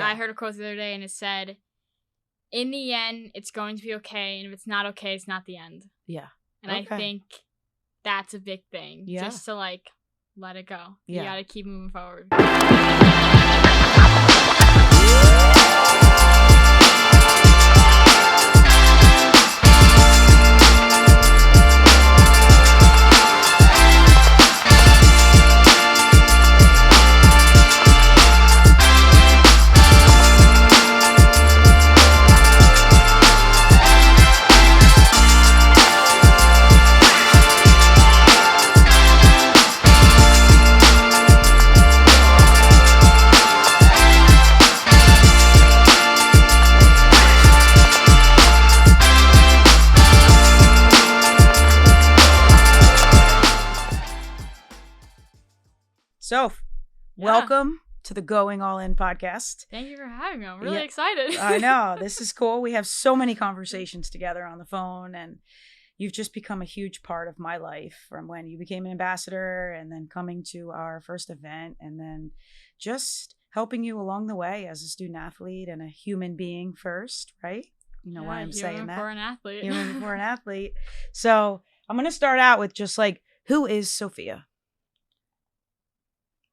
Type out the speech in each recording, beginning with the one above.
I heard a quote the other day, and it said, in the end, it's going to be okay, and if it's not okay, it's not the end. Yeah. And I think that's a big thing. Yeah. Just to, like, let it go. Yeah. You gotta keep moving forward. Soph, welcome to the Going All In podcast. Thank you for having me. I'm really excited. I know. This is cool. We have so many conversations together on the phone, and you've just become a huge part of my life, from when you became an ambassador and then coming to our first event and then just helping you along the way as a student athlete and a human being first, right? You know why I'm saying that? Human before an athlete. Human before an athlete. So I'm going to start out with just like, who is Sofia?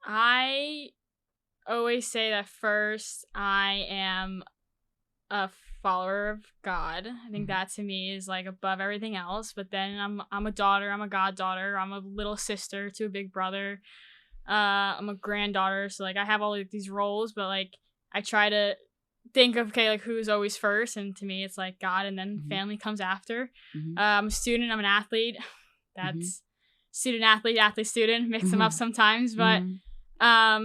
I always say that first, I am a follower of God. I think that to me is like above everything else. But then I'm a daughter. I'm a goddaughter. I'm a little sister to a big brother. I'm a granddaughter. So like I have all of these roles, but like I try to think of like who's always first. And to me, it's like God, and then family comes after. I'm a student. I'm an athlete. That's student athlete student. Mix them up sometimes, but. I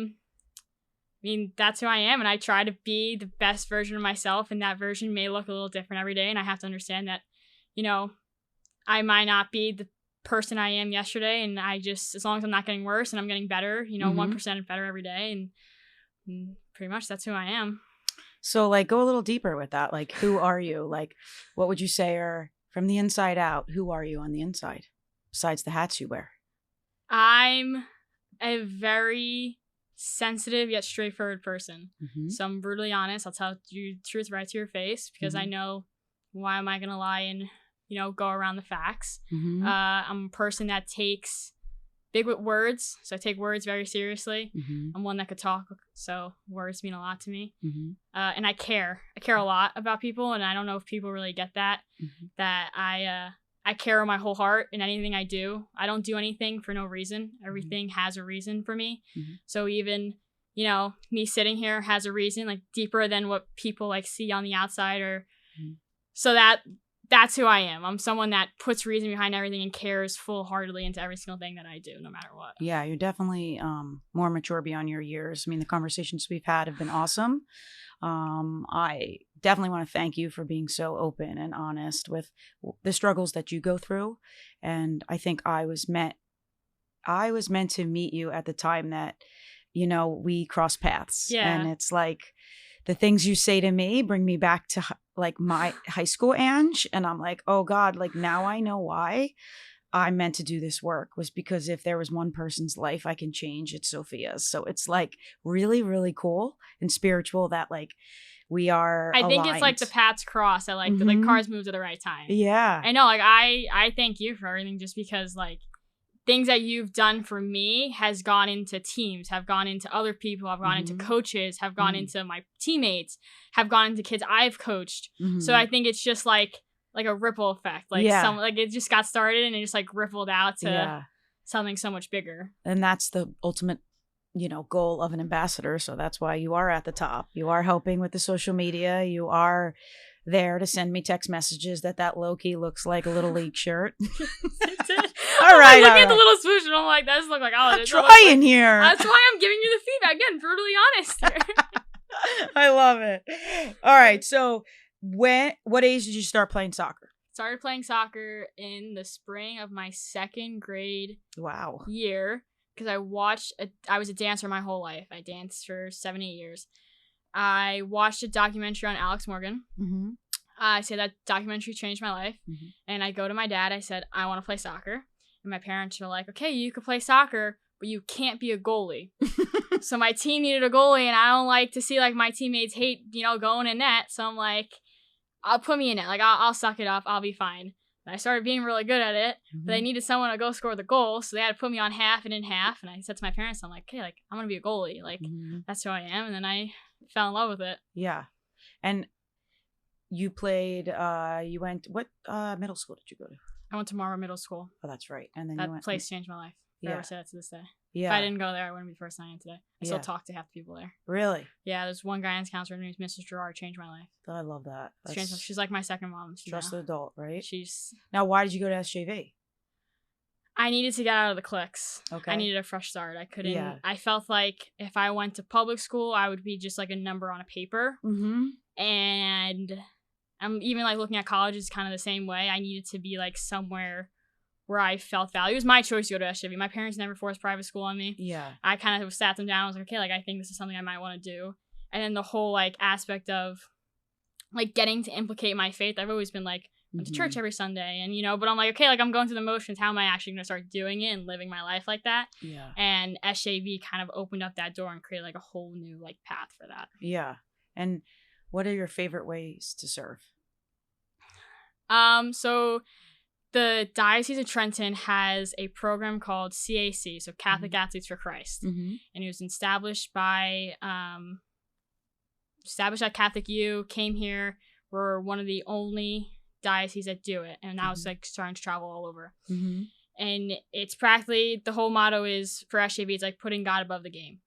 mean, that's who I am, and I try to be the best version of myself, and that version may look a little different every day, and I have to understand that, you know, I might not be the person I am yesterday, and I just, as long as I'm not getting worse and I'm getting better, you know, 1% better every day, and pretty much that's who I am. So, like, go a little deeper with that. Like, who are you? Like, what would you say are, from the inside out, who are you on the inside, besides the hats you wear? I'm a very sensitive yet straightforward person. So I'm brutally honest. I'll tell you the truth right to your face, because I know, why am I going to lie and, you know, go around the facts. I'm a person that takes big with words. So I take words very seriously. I'm one that could talk. So words mean a lot to me. And I care. I care a lot about people. And I don't know if people really get that, that I care with my whole heart in anything I do. I don't do anything for no reason. Everything has a reason for me. So even, you know, me sitting here has a reason, like deeper than what people like see on the outside, or so that's who I am. I'm someone that puts reason behind everything and cares full-heartedly into every single thing that I do, no matter what. Yeah, you're definitely more mature beyond your years. I mean, the conversations we've had have been awesome. I definitely want to thank you for being so open and honest with the struggles that you go through. And I think I was meant to meet you at the time that, you know, we cross paths. Yeah. And it's like the things you say to me bring me back to like my high school Ange. And I'm like, oh God, like now I know why I meant to do this work, was because if there was one person's life I can change, it's Sofia's. So it's like really, really cool and spiritual that like we are aligned. think it's like the paths cross at like the like cars move at the right time. Yeah. I know, like I thank you for everything, just because like things that you've done for me has gone into teams, have gone into other people, have gone into coaches, have gone into my teammates, have gone into kids I've coached. So I think it's just like a ripple effect. Like like it just got started and it just like rippled out to something so much bigger. And that's the ultimate, you know, goal of an ambassador. So that's why you are at the top. You are helping with the social media. You are there to send me text messages that low-key looks like a Little League shirt. All right. Look at the little swoosh and I'm like, that doesn't look like I'm trying here. That's why I'm giving you the feedback. Again, brutally honest here. I love it. All right. So what age did you start playing soccer? Started playing soccer in the spring of my second grade year, because I was a dancer my whole life. I danced for 7-8 years. I watched a documentary on Alex Morgan. I say that documentary changed my life. And I go to my dad. I said, I want to play soccer. And my parents were like, okay, you could play soccer, but you can't be a goalie. So my team needed a goalie, and I don't like to see like my teammates hate, going in net. So I'm like, I'll put me in it. Like I'll suck it up. I'll be fine. And I started being really good at it, but they needed someone to go score the goal, so they had to put me on half and in half. And I said to my parents, I'm like, okay, like I'm gonna be a goalie. Like that's who I am. And then I fell in love with it. Yeah. And you played, what middle school did you go to? I went to Marva Middle School. Oh, that's right. And then that place changed my life. I ever say that to this day. Yeah. If I didn't go there, I wouldn't be first signing today. I still talk to half the people there. Really? Yeah, there's one guidance counselor. Her name's Mrs. Gerard. Changed my life. Oh, I love that. She's like my second mom. Trusted adult, right? She's. Now, why did you go to SJV? I needed to get out of the cliques. Okay. I needed a fresh start. I couldn't. Yeah. I felt like if I went to public school, I would be just like a number on a paper. And I'm even like looking at college is kind of the same way. I needed to be like somewhere where I felt value. It was my choice to go to SJV. My parents never forced private school on me. Yeah. I kind of sat them down. I was like, okay, like I think this is something I might want to do. And then the whole like aspect of like getting to implicate my faith. I've always been like, went to church every Sunday, and but I'm like, okay, like I'm going through the motions. How am I actually going to start doing it and living my life like that? Yeah. And SJV kind of opened up that door and created like a whole new like path for that. Yeah. And what are your favorite ways to serve? So the Diocese of Trenton has a program called CAC, so Catholic Athletes for Christ, and it was established by at Catholic U. Came here. We're one of the only dioceses that do it, and now it's like starting to travel all over. And it's practically the whole motto is for SJV. It's like putting God above the game.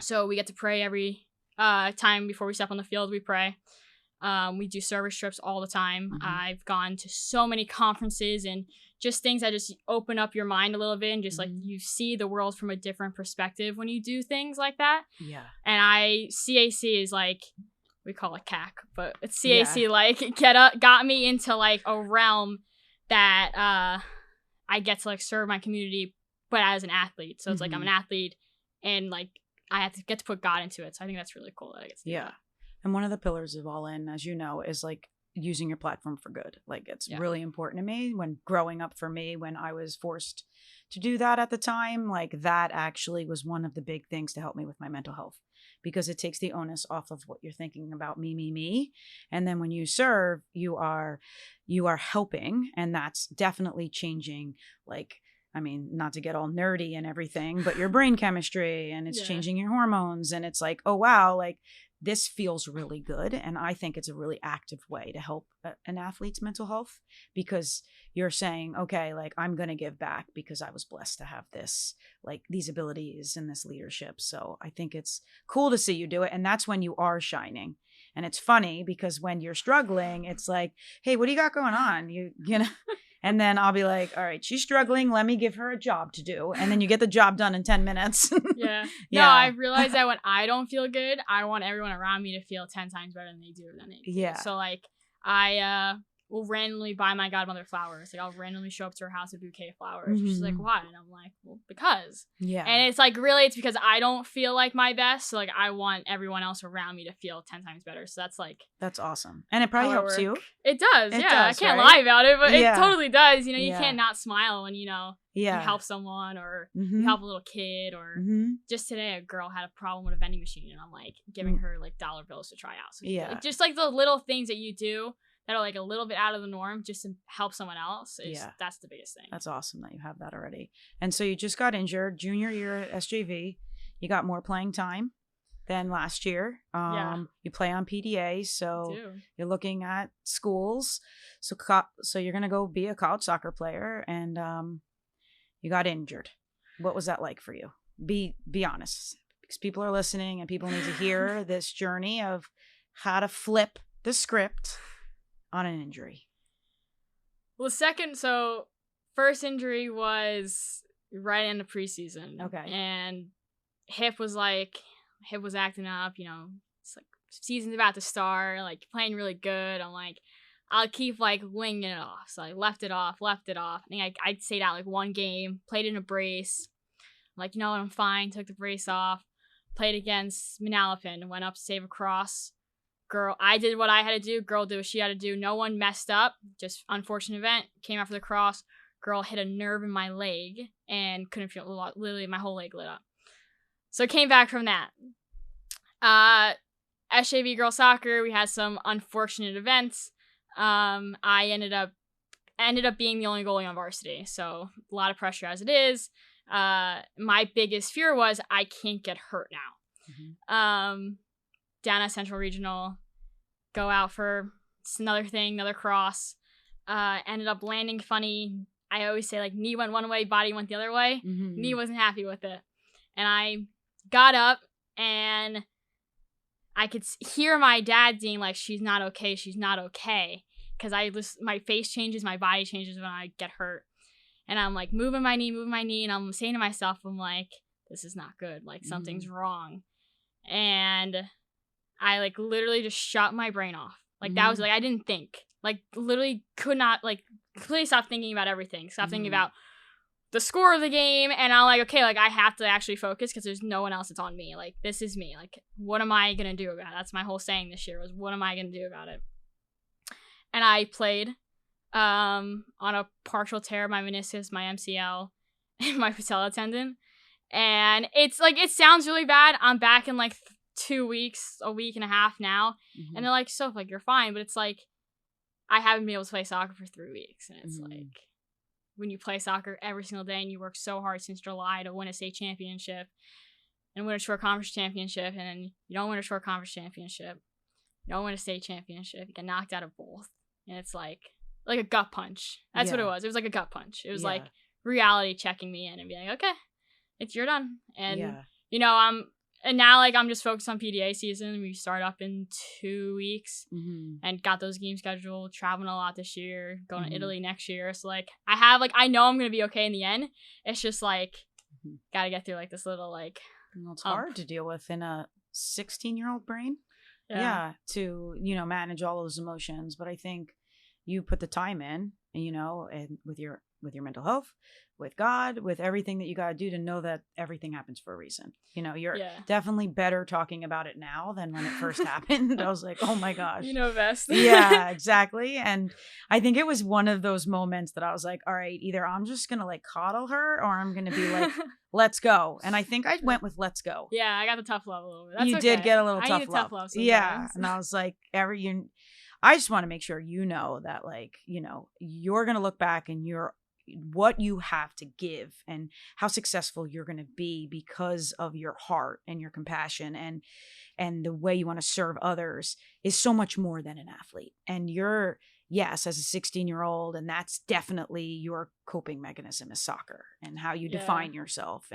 So we get to pray every time before we step on the field. We pray. We do service trips all the time. I've gone to so many conferences and just things that just open up your mind a little bit and just like you see the world from a different perspective when you do things like that. Yeah. And CAC is like, we call it CAC, but it's CAC like got me into like a realm that I get to like serve my community, but as an athlete. So it's like I'm an athlete and like I have to get to put God into it. So I think that's really cool that I get to do that. And one of the pillars of All In, as you know, is like using your platform for good. Like it's really important to me when growing up for me, when I was forced to do that at the time, like that actually was one of the big things to help me with my mental health because it takes the onus off of what you're thinking about me. And then when you serve, you are helping. And that's definitely changing like, I mean, not to get all nerdy and everything, but your brain chemistry and it's changing your hormones. And it's like, oh, wow, like this feels really good. And I think it's a really active way to help an athlete's mental health because you're saying, okay, like I'm going to give back because I was blessed to have this, like these abilities and this leadership. So I think it's cool to see you do it. And that's when you are shining. And it's funny because when you're struggling, it's like, hey, what do you got going on? You know, and then I'll be like, all right, she's struggling. Let me give her a job to do. And then you get the job done in 10 minutes. No, I realize that when I don't feel good, I want everyone around me to feel 10 times better than they do. So like I will randomly buy my godmother flowers. Like I'll randomly show up to her house with a bouquet of flowers. She's like, why? And I'm like, well, because. Yeah. And it's like really it's because I don't feel like my best. So like I want everyone else around me to feel 10 times better. So that's awesome. And it probably helps you. It does. I can't lie about it, but it totally does. You can't not smile when you help someone or you help a little kid or just today a girl had a problem with a vending machine and I'm like giving her like dollar bills to try out. So like, just like the little things that you do that are like a little bit out of the norm just to help someone else. That's the biggest thing. That's awesome that you have that already. And so you just got injured junior year at SJV. You got more playing time than last year. You play on PDA, so you're looking at schools. So you're going to go be a college soccer player and you got injured. What was that like for you? Be honest because people are listening and people need to hear this journey of how to flip the script on an injury. Well, first injury was right in the preseason. Okay. And hip was acting up, it's like season's about to start, like playing really good. I'm like, I'll keep like winging it off. So I left it off. I think I'd stayed out like one game, played in a brace. I'm like, what, I'm fine. Took the brace off, played against Manalapan, went up to save a cross. Girl, I did what I had to do. Girl did what she had to do. No one messed up. Just unfortunate event. Came after the cross. Girl hit a nerve in my leg. and couldn't feel literally my whole leg lit up. So I came back from that. SJV girls soccer, we had some unfortunate events. I ended up being the only goalie on varsity, so a lot of pressure as it is. My biggest fear was I can't get hurt now. Down at Central Regional, go out for another cross. Ended up landing funny. I always say, like, knee went one way, body went the other way. Knee wasn't happy with it. And I got up, and I could hear my dad being like, she's not okay, she's not okay. Because my face changes, my body changes when I get hurt. And I'm, like, moving my knee, and I'm saying to myself, I'm like, this is not good. Like, something's wrong. And I, like, literally just shut my brain off. Like, that was, like, I didn't think. Like, literally could not, like, completely stop thinking about everything. Stop thinking about the score of the game. And I'm like, okay, like, I have to actually focus because there's no one else that's on me. Like, this is me. Like, what am I going to do about it? That's my whole saying this year was, what am I going to do about it? And I played on a partial tear of my meniscus, my MCL, and my patella tendon. And it's, like, it sounds really bad. I'm back in, like, 2 weeks, a week and a half now. And they're like, so, like, you're fine. But it's like, I haven't been able to play soccer for 3 weeks. And it's like, when you play soccer every single day and you work so hard since July to win a state championship and win a short conference championship, and then you don't win a short conference championship, you don't win a state championship, you get knocked out of both. And it's like a gut punch. That's what it was. It was like a gut punch. It was like reality checking me in and being like, okay, you're done. And, you know, now, like, I'm just focused on PDA season. We start up in 2 weeks and got those games scheduled, traveling a lot this year, going to Italy next year. So, like, I know I'm going to be okay in the end. It's just, like, got to get through, like, this little, like, well, it's hard to deal with in a 16-year-old brain. To, you know, manage all those emotions. But I think you put the time in, you know, and with your mental health, with God, with everything that you got to do to know that everything happens for a reason. You know, you're definitely better talking about it now than when it first happened. I was like, oh my gosh. You know best. Yeah, exactly. And I think it was one of those moments that I was like, all right, either I'm just going to, like, coddle her, or I'm going to be like, let's go. And I think I went with let's go. Yeah, I got the tough love a little bit. That's you okay. did get a little I tough need love. Tough love sometimes. Yeah. And I was like, I just want to make sure you know that, like, you know, you're going to look back and what you have to give and how successful you're going to be because of your heart and your compassion and the way you want to serve others is so much more than an athlete. And you're, yes, as a 16-year-old, and that's definitely your coping mechanism is soccer and how you define yourself.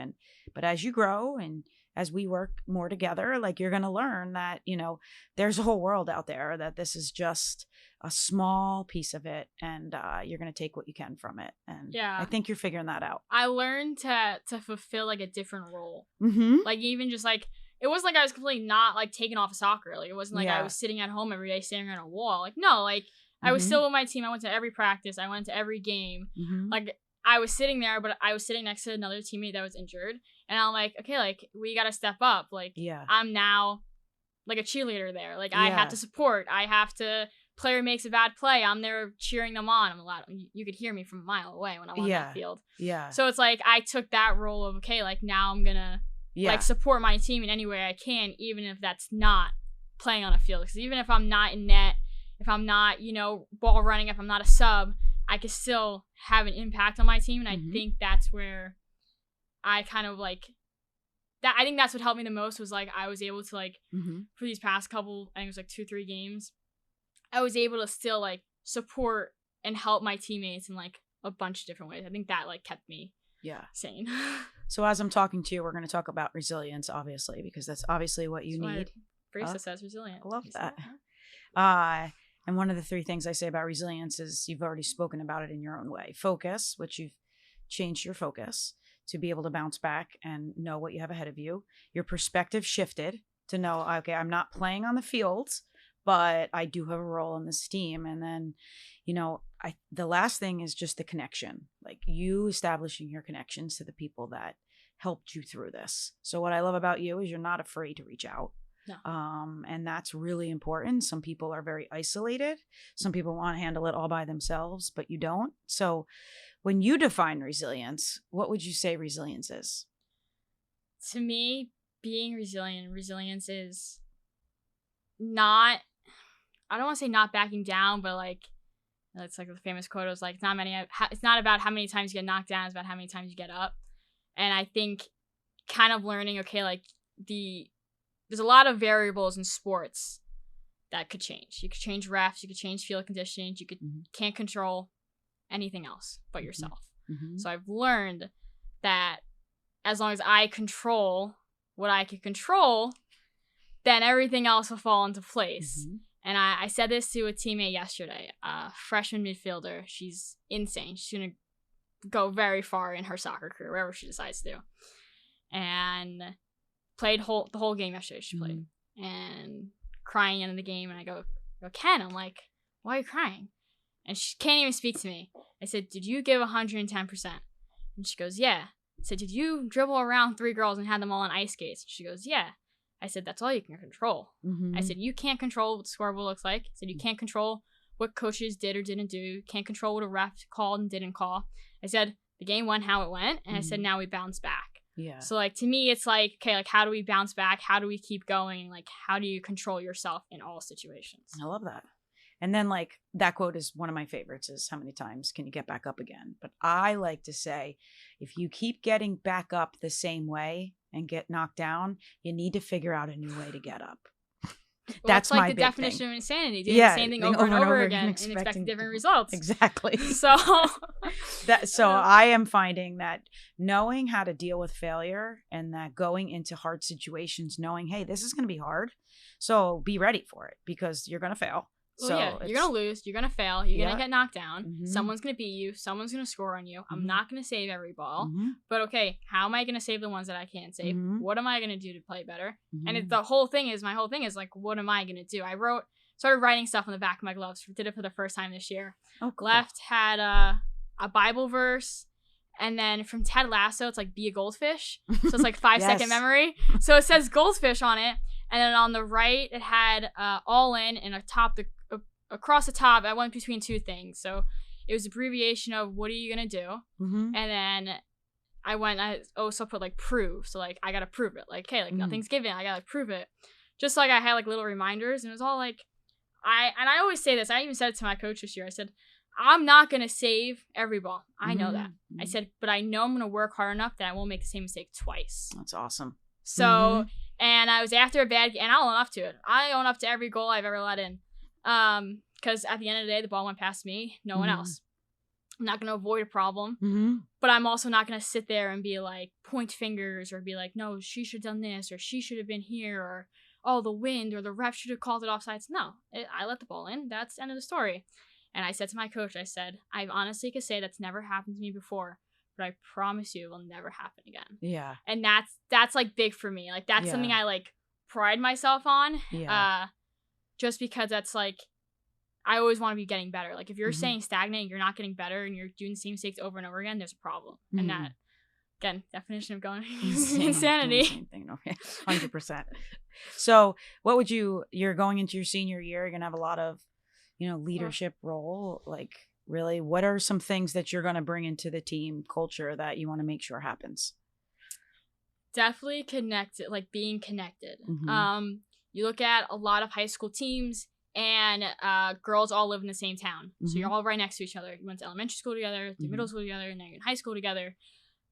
But as you grow and as we work more together, like, you're going to learn that, you know, there's a whole world out there, that this is just a small piece of it, and you're going to take what you can from it. And I think you're figuring that out. I learned to fulfill, like, a different role. Like, even just, like, it wasn't like I was completely not, like, taken off of soccer. Like, it wasn't like I was sitting at home every day staring at a wall. Like, no, like, I was still with my team. I went to every practice. I went to every game. Like, I was sitting there, but I was sitting next to another teammate that was injured. And I'm like, okay, like, we got to step up. Like, I'm now, like, a cheerleader there. Like, I have to support. I have to, player makes a bad play, I'm there cheering them on. I'm allowed, you could hear me from a mile away when I'm on that field. So it's like, I took that role of, okay, like, now I'm going to, like, support my team in any way I can, even if that's not playing on a field. Because even if I'm not in net, if I'm not, you know, ball running, if I'm not a sub, I could still have an impact on my team. And I think that's where I kind of, like, that, I think that's what helped me the most was, like, I was able to, like, for these past couple, I think it was like 2-3 games, I was able to still, like, support and help my teammates in, like, a bunch of different ways. I think that, like, kept me sane. So as I'm talking to you, we're going to talk about resilience, obviously, because that's obviously what you need. Braces says resilient. I love that. And one of the 3 things I say about resilience is you've already spoken about it in your own way. Focus, which you've changed your focus to be able to bounce back and know what you have ahead of you. Your perspective shifted to know, okay, I'm not playing on the field, but I do have a role in this team. And then, you know, the last thing is just the connection, like you establishing your connections to the people that helped you through this. So what I love about you is you're not afraid to reach out. No. And that's really important. Some people are very isolated. Some people want to handle it all by themselves, but you don't. So when you define resilience, what would you say resilience is? To me, being resilience is not, I don't want to say not backing down, but like, it's like the famous quote was like, it's not about how many times you get knocked down, it's about how many times you get up. And I think kind of learning, okay, like there's a lot of variables in sports that could change. You could change refs, you could change field conditions, you can't control anything else but yourself. Mm-hmm. So I've learned that as long as I control what I can control, then everything else will fall into place. Mm-hmm. And I said this to a teammate yesterday, a freshman midfielder. She's insane. She's going to go very far in her soccer career, wherever she decides to do. And played the whole game yesterday. She played. And crying into the game. And I go, Ken, I'm like, why are you crying? And she can't even speak to me. I said, did you give 110%? And she goes, yeah. I said, did you dribble around 3 girls and had them all on ice skates? She goes, yeah. I said, that's all you can control. Mm-hmm. I said, you can't control what the scoreboard looks like. I said, you can't control what coaches did or didn't do. You can't control what a ref called and didn't call. I said, the game went how it went. And I said, now we bounce back. Yeah. So, like, to me, it's like, okay, like, how do we bounce back? How do we keep going? Like, how do you control yourself in all situations? I love that. And then, like, that quote is one of my favorites, is how many times can you get back up again? But I like to say, if you keep getting back up the same way and get knocked down, you need to figure out a new way to get up. That's like my the big definition thing. of insanity, doing the same thing over and over again and expecting different results. Exactly. So I am finding that knowing how to deal with failure, and that going into hard situations, knowing, hey, this is going to be hard. So be ready for it, because you're going to fail. Well, so yeah, you're going to lose. You're going to fail. You're going to get knocked down. Mm-hmm. Someone's going to beat you. Someone's going to score on you. I'm not going to save every ball. Mm-hmm. But okay, how am I going to save the ones that I can't save? Mm-hmm. What am I going to do to play better? Mm-hmm. And my whole thing is like, what am I going to do? I started writing stuff on the back of my gloves. Did it for the first time this year. Oh, cool. Left had a Bible verse. And then from Ted Lasso, it's like, be a goldfish. So it's like 5-second memory. So it says goldfish on it. And then on the right, it had all in, and across the top, I went between 2 things. So it was abbreviation of what are you going to do? Mm-hmm. And then I also put like prove. So like, I got to prove it. Like, hey, like nothing's given. I got to prove it. Just like I had like little reminders, and it was all like, I always say this. I even said it to my coach this year. I said, I'm not going to save every ball. I know that. I said, but I know I'm going to work hard enough that I won't make the same mistake twice. That's awesome. So, and I was after a bad game, and I'll own up to it. I own up to every goal I've ever let in. Because at the end of the day, the ball went past me, no one else. I'm not going to avoid a problem, but I'm also not going to sit there and be like, point fingers, or be like, no, she should have done this, or she should have been here, or, oh, the wind, or the ref should have called it offsides. No, I let the ball in. That's the end of the story. And I said to my coach, I said, I honestly could say that's never happened to me before, but I promise you it will never happen again. Yeah. And that's like big for me. Like, that's something I like pride myself on. Yeah. Just because that's like, I always want to be getting better. Like, if you're staying stagnant, you're not getting better, and you're doing the same mistakes over and over again, there's a problem. And that, again, definition of going insanity. Same thing. Okay. 100%. So what would you're going into your senior year, you're going to have a lot of, leadership role. Like, really, what are some things that you're going to bring into the team culture that you want to make sure happens? Definitely connected, like being connected. You look at a lot of high school teams, and girls all live in the same town. So you're all right next to each other. You went to elementary school together, to middle school together, and now you're in high school together.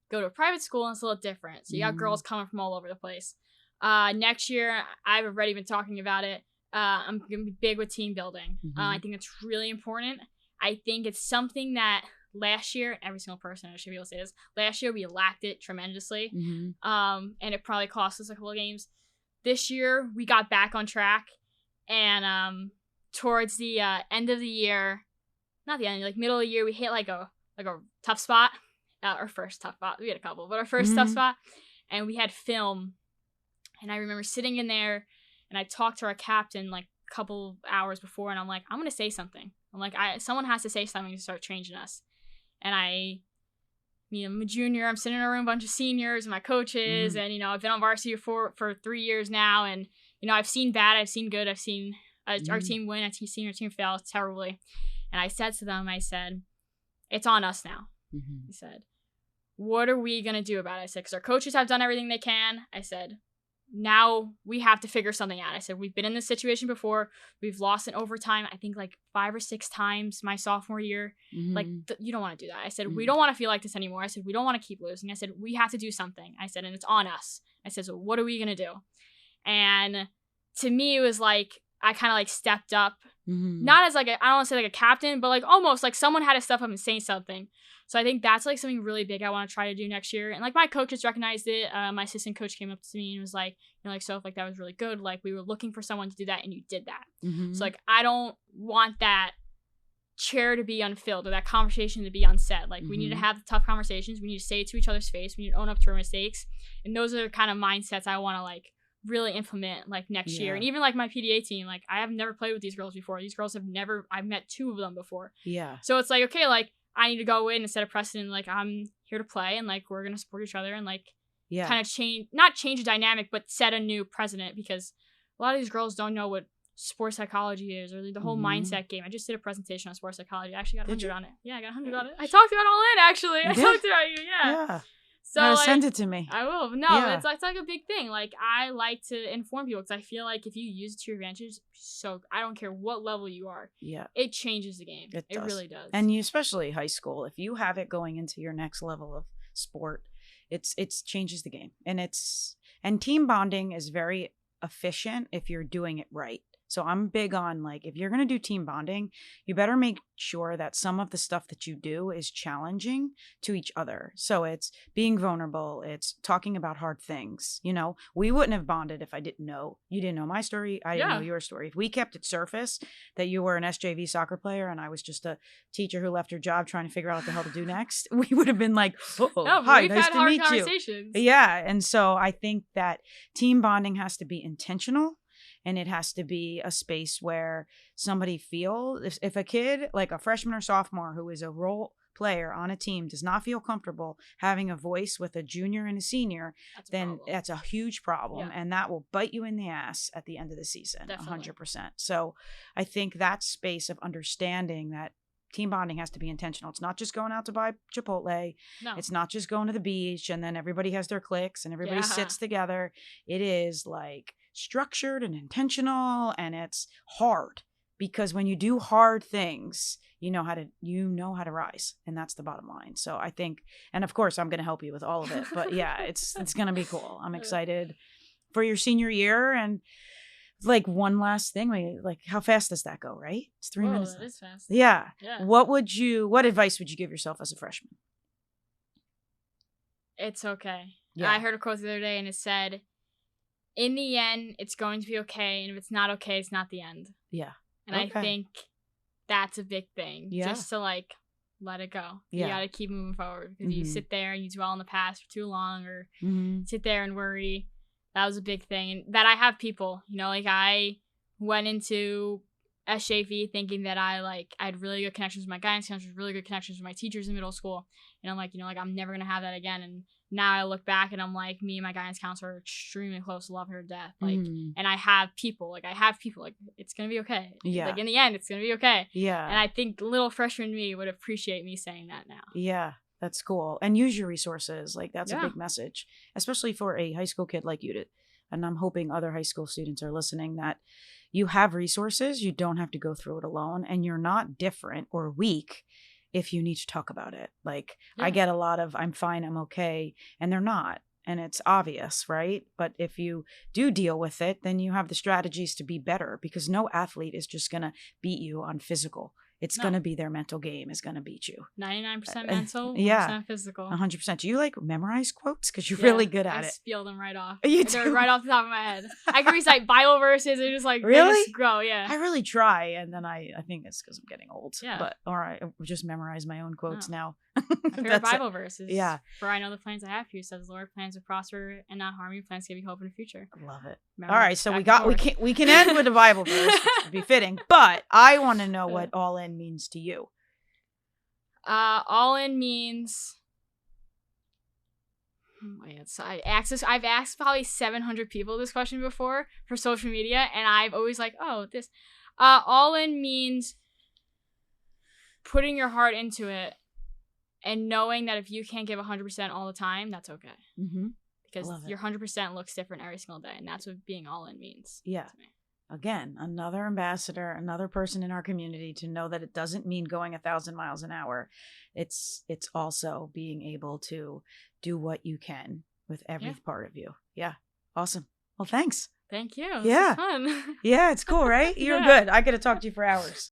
Go to a private school, and it's a little different. So you got girls coming from all over the place. Next year, I've already been talking about it. I'm going to be big with team building. I think it's really important. I think it's something that last year, every single person should be able to say this, last year we lacked it tremendously. And it probably cost us a couple of games. This year, we got back on track. And towards the end of the year, not the end, like middle of the year, we hit like a tough spot. Our first tough spot. We had a couple, but our first tough spot. And we had film. And I remember sitting in there, and I talked to our captain like a couple hours before, and I'm like, I'm going to say something. I'm like, someone has to say something to start changing us. And I'm a junior. I'm sitting in a room, a bunch of seniors and my coaches. And, I've been on varsity for 3 years now. And, I've seen bad, I've seen good, I've seen our team win, I've seen our team fail terribly. And I said to them, I said, it's on us now. I said, what are we going to do about it? I said, because our coaches have done everything they can. I said, now we have to figure something out. I said, we've been in this situation before. We've lost in overtime, I think like 5 or 6 times my sophomore year. Like, you don't want to do that. I said, we don't want to feel like this anymore. I said, we don't want to keep losing. I said, we have to do something. I said, and it's on us. I said, so what are we going to do? And to me, it was like, I kind of like stepped up. Not as like I don't want to say like a captain, but like almost like someone had to step up and say something. So I think that's like something really big I want to try to do next year. And like my coaches recognized it. My assistant coach came up to me and was like, like, Soph, like that was really good. Like we were looking for someone to do that and you did that. So like I don't want that chair to be unfilled or that conversation to be unsaid. Like we need to have the tough conversations. We need to say it to each other's face. We need to own up to our mistakes. And those are the kind of mindsets I want to like really implement like next year. And even like my PDA team, like I have never played with these girls before. These girls have never, I've met 2 of them before. So it's like, okay, like I need to go in and set a precedent. Like I'm here to play and like we're going to support each other and like kind of not change the dynamic, but set a new precedent, because a lot of these girls don't know what sports psychology is or the whole mindset game. I just did a presentation on sports psychology. I actually got 100 on it. Yeah, I got 100 on it. I talked about it all in actually. I talked about you. Yeah. So gotta like, send it to me. I will. No, it's like a big thing. Like I like to inform people because I feel like if you use it to your advantage, so I don't care what level you are. It changes the game. It really does. And you, especially high school, if you have it going into your next level of sport, it's changes the game. And team bonding is very efficient if you're doing it right. So I'm big on like, if you're going to do team bonding, you better make sure that some of the stuff that you do is challenging to each other. So it's being vulnerable. It's talking about hard things. We wouldn't have bonded if you didn't know my story. I didn't know your story. If we kept it surface that you were an SJV soccer player and I was just a teacher who left her job trying to figure out what the hell to do next, we would have been like, hi, nice to meet you. Yeah. And so I think that team bonding has to be intentional. And it has to be a space where somebody feels, if a kid, like a freshman or sophomore who is a role player on a team, does not feel comfortable having a voice with a junior and a senior, that's a huge problem. And that will bite you in the ass at the end of the season. Definitely. 100%. So I think that space of understanding that team bonding has to be intentional. It's not just going out to buy Chipotle. No. It's not just going to the beach and then everybody has their cliques and everybody sits together. It is like structured and intentional, and it's hard because when you do hard things, you know how to rise, and that's the bottom line. So I think, and of course I'm going to help you with all of it, but yeah, it's going to be cool. I'm excited for your senior year. And like one last thing, like how fast does that go, right? It's 3 minutes. That is fast. Yeah. What advice would you give yourself as a freshman? It's okay. I heard a quote the other day and it said, in the end, it's going to be okay. And if it's not okay, it's not the end. Yeah. And I think that's a big thing. Yeah. Just to like, let it go. Yeah. You got to keep moving forward. Because you sit there and you dwell in the past for too long or sit there and worry. That was a big thing. And that I have people, like I went into SJV thinking that I had really good connections with my guidance counselors, really good connections with my teachers in middle school. And I'm like, I'm never going to have that again. And now I look back and I'm like, me and my guidance counselor are extremely close, love her to death. And I have people, like it's going to be okay. Yeah. Like in the end, it's going to be okay. Yeah. And I think little freshman me would appreciate me saying that now. Yeah. That's cool. And use your resources. Like that's a big message, especially for a high school kid like you. And I'm hoping other high school students are listening, that you have resources. You don't have to go through it alone, and you're not different or weak if you need to talk about it. Like I get a lot of, I'm fine, I'm okay. And they're not. And it's obvious, right? But if you do deal with it, then you have the strategies to be better, because no athlete is just going to beat you on physical. It's going to be their mental game is going to beat you. 99% mental, 1% physical. 100%. Do you like memorize quotes? Because you're really good at it. I spiel them right off. You do? They're right off the top of my head. I can recite Bible verses and just like really just grow. Yeah. I really try, and then I think it's because I'm getting old. Yeah. Or I just memorize my own quotes now. My favorite Bible verses. Yeah. For I know the plans I have for you, says the Lord, plans to prosper and not harm you, plans to give you hope in the future. Love it. All right, so we can end with a Bible verse, which would be fitting, but I want to know what all in means to you. All in means Oh my God. So I've asked probably 700 people this question before for social media, and I've always like, oh, this. All in means putting your heart into it and knowing that if you can't give 100% all the time, that's okay. Mm-hmm. Because your 100% looks different every single day, and that's what being all in means. Yeah. To me. Again, another ambassador, another person in our community to know that it doesn't mean going 1,000 miles an hour. It's also being able to do what you can with every part of you. Yeah. Awesome. Well, thanks. Thank you. Yeah. This was fun. Yeah, it's cool, right? You're good. I could have talked to you for hours.